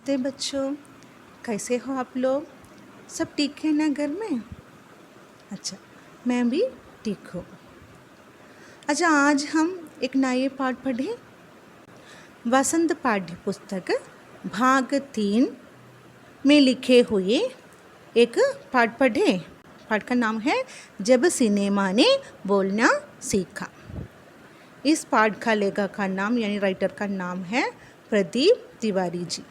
नमस्ते बच्चों, कैसे हो आप लोग? सब ठीक है ना घर में? अच्छा, मैं भी ठीक हूँ। अच्छा, आज हम एक नए पाठ पढ़ें। वसंत पाठ्य पुस्तक भाग 3 में लिखे हुए एक पाठ पढ़ें। पाठ का नाम है जब सिनेमा ने बोलना सीखा। इस पाठ का लेखक का नाम यानी राइटर का नाम है प्रदीप तिवारी जी।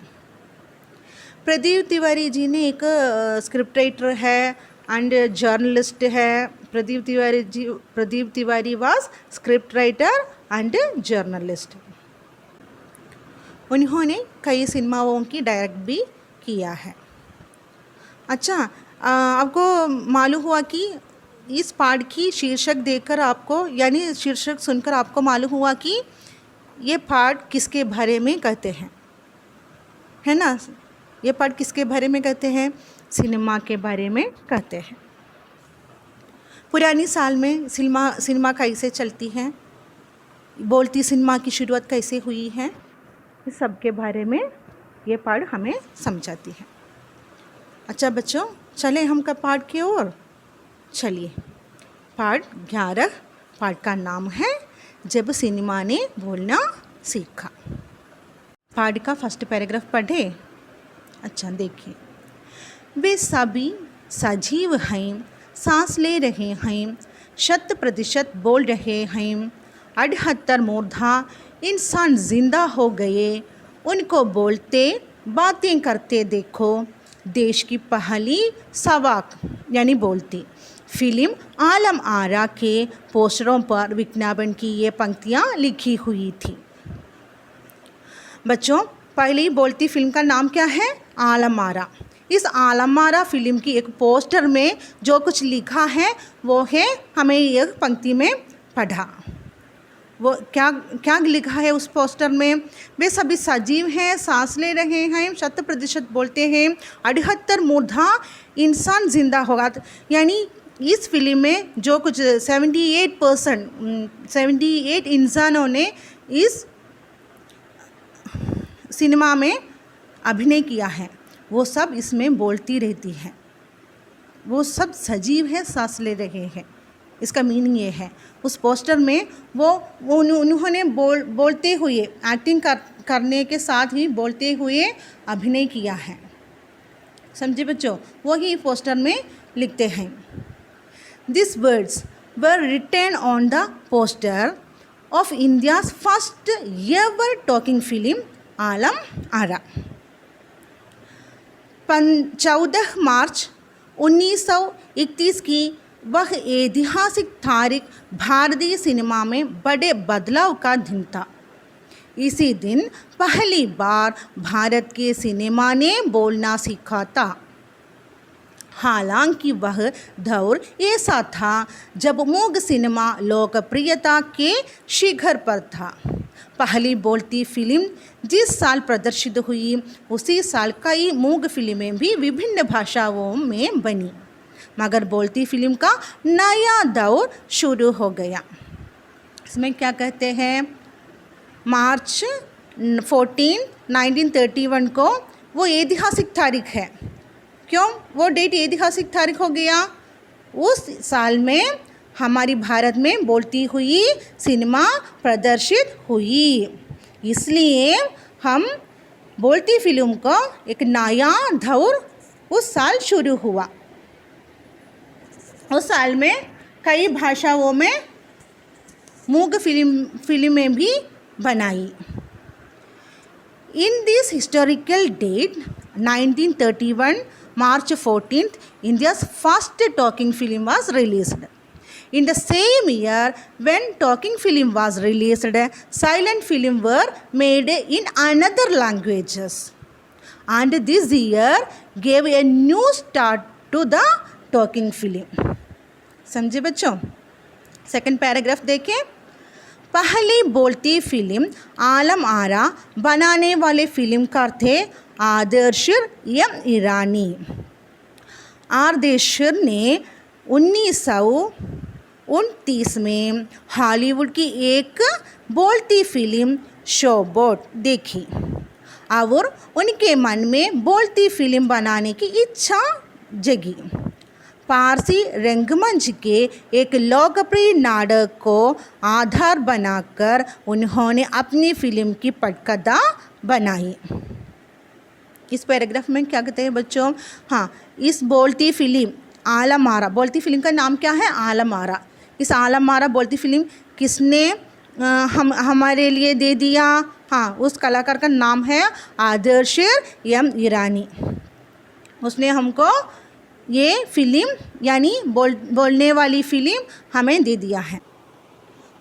प्रदीप तिवारी जी ने एक स्क्रिप्ट राइटर है एंड जर्नलिस्ट है। Pradeep Tiwari was script writer and journalist. उन्होंने कई सिनेमाओं की डायरेक्ट भी किया है। अच्छा, आपको मालूम हुआ कि इस पाठ की शीर्षक देखकर आपको यानी शीर्षक सुनकर आपको मालूम हुआ कि ये पाठ किसके बारे में कहते हैं, है ना? ये पाठ किसके बारे में कहते हैं? सिनेमा के बारे में कहते हैं। पुरानी साल में सिनेमा कैसे चलती है, बोलती सिनेमा की शुरुआत कैसे हुई है, इस सब के बारे में ये पाठ हमें समझाती है। अच्छा बच्चों, चले हम का पाठ की ओर चलिए। पाठ 11, पाठ का नाम है जब सिनेमा ने बोलना सीखा। पाठ का फर्स्ट पैराग्राफ पढ़े। अच्छा देखिए, वे सभी सजीव हैं, सांस ले रहे हैं, 100% बोल रहे हैं, 78 मूर्धा इंसान जिंदा हो गए, उनको बोलते बातें करते देखो। देश की पहली सवाक यानी बोलती फिल्म आलम आरा के पोस्टरों पर विज्ञापन की ये पंक्तियाँ लिखी हुई थी। बच्चों, पहली बोलती फिल्म का नाम क्या है? आलम आरा। इस आलम आरा फिल्म की एक पोस्टर में जो कुछ लिखा है वो है, हमें एक पंक्ति में पढ़ा। वो क्या लिखा है उस पोस्टर में? वे सभी सजीव हैं, सांस ले रहे हैं, 100% बोलते हैं, 78 मूर्धा इंसान जिंदा होगा। यानी इस फिल्म में जो कुछ 78 इंसानों ने इस सिनेमा में अभिनय किया है, वो सब इसमें बोलती रहती है। वो सब सजीव है, सांस ले रहे हैं। इसका मीनिंग ये है, उस पोस्टर में उन्होंने बोलते हुए एक्टिंग करने के साथ ही बोलते हुए अभिनय किया है। समझे बच्चों? वही पोस्टर में लिखते हैं। These words were written on the poster of India's first ever talking film, Alam Ara. 14 मार्च 1931 की वह ऐतिहासिक तारीख भारतीय सिनेमा में बड़े बदलाव का दिन था। इसी दिन पहली बार भारत के सिनेमा ने बोलना सीखा था। हालांकि वह दौर ऐसा था जब मूक सिनेमा लोकप्रियता के शिखर पर था। पहली बोलती फिल्म जिस साल प्रदर्शित हुई, उसी साल कई मूक फिल्में भी विभिन्न भाषाओं में बनी, मगर बोलती फिल्म का नया दौर शुरू हो गया। इसमें क्या कहते हैं? मार्च 14, 1931 को वो ऐतिहासिक तारीख है। क्यों वो डेट ऐतिहासिक तारीख हो गया? उस साल में हमारी भारत में बोलती हुई सिनेमा प्रदर्शित हुई, इसलिए हम बोलती फिल्म का एक नया दौर उस साल शुरू हुआ। उस साल में कई भाषाओं में मूक फिल्में भी बनाई। In this historical date, 1931, March 14th, India's first talking film was released. In the same year, when talking film was released, silent film were made in another languages. And this year gave a new start to the talking film. समझे बच्चों? Second paragraph देखें। पहली बोलती film Alam Ara बनाने वाले फिल्मकार थे आदर्श M ईरानी। आदर्श ने 1929 में हॉलीवुड की एक बोलती फिल्म शोबोट देखी। और उनके मन में बोलती फिल्म बनाने की इच्छा जगी। पारसी रंगमंच के एक लोकप्रिय नाटक को आधार बनाकर उन्होंने अपनी फिल्म की पटकथा बनाई। इस पैराग्राफ में क्या कहते हैं बच्चों? हाँ, इस बोलती फिल्म आलमारा, बोलती फिल्म का नाम क्या है? आलमारा। इस आलमारा बोलती फिल्म किसने हमारे लिए दे दिया? हाँ, उस कलाकार का नाम है आदर्श एम ईरानी। उसने हमको ये फिल्म यानी बोलने वाली फिल्म हमें दे दिया है।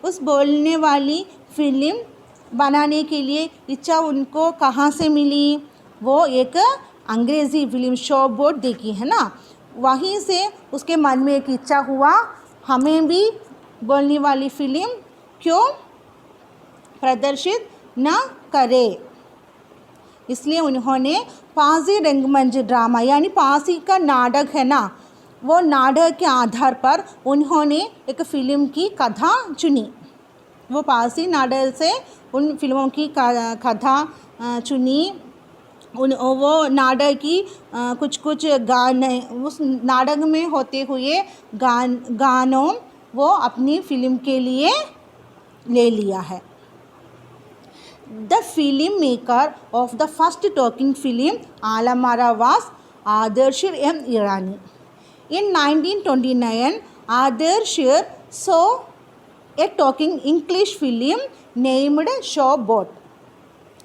उस बोलने वाली फिल्म बनाने के लिए इच्छा उनको कहाँ से मिली? वो एक अंग्रेज़ी फिल्म शो बोर्ड देखी है ना, वहीं से उसके मन में एक इच्छा हुआ, हमें भी बोलने वाली फिल्म क्यों प्रदर्शित न करे। इसलिए उन्होंने पारसी रंगमंच ड्रामा यानी पारसी का नाटक है ना, वो नाटक के आधार पर उन्होंने एक फ़िल्म की कथा चुनी। वो पारसी नाटक से उन फिल्मों की कथा चुनी। वो नाटक की कुछ गाने, उस नाटक में होते हुए गानों वो अपनी फिल्म के लिए ले लिया है। The filmmaker of the first talking film Alamara was Adarsh M. Irani. In 1929, Adarsh saw a talking English film named Showboat,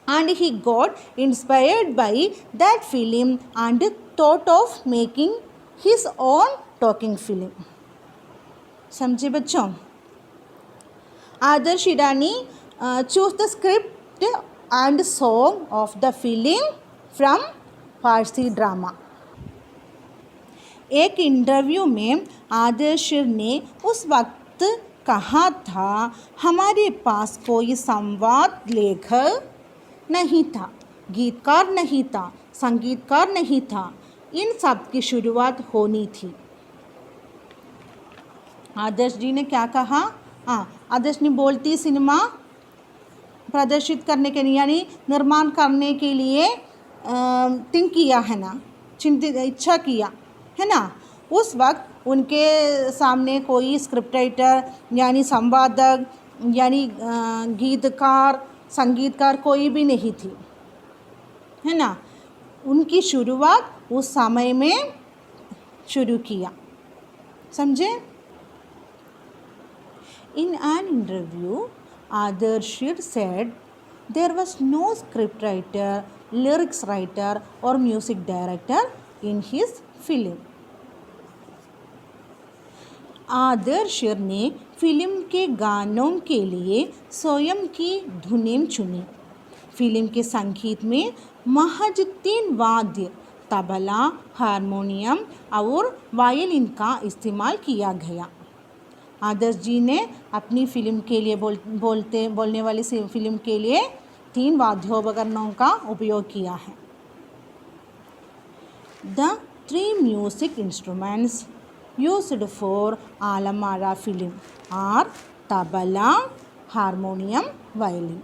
and he got inspired by that film and thought of making his own talking film. समझे बच्चों? आदर्श ईरानी chose the script and song of the film from Farsi drama. एक interview में आदर्श ने उस वक्त कहा था, हमारे पास कोई संवाद लेखक नहीं था, गीतकार नहीं था, संगीतकार नहीं था, इन सब की शुरुआत होनी थी। आदर्श जी ने क्या कहा? आदर्श ने बोलती सिनेमा प्रदर्शित करने के लिए यानी निर्माण करने के लिए थिंक किया है ना, चिंतित इच्छा किया है ना। उस वक्त उनके सामने कोई स्क्रिप्ट राइटर यानी संवादक यानी गीतकार संगीतकार कोई भी नहीं थी, है ना। उनकी शुरुआत उस समय में शुरू किया, समझे। In an interview, Adarsh said there was no script writer, lyrics writer or music director in his film. आदर्श ने फिल्म के गानों के लिए स्वयं की धुनें चुनी। फिल्म के संगीत में महज 3 वाद्य तबला, हारमोनियम और वायलिन का इस्तेमाल किया गया। आदर्श जी ने अपनी फिल्म के लिए बोलने वाली फिल्म के लिए 3 वाद्योपकरणों का उपयोग किया है। The 3 music instruments used for Alamara film are tabla, harmonium, violin.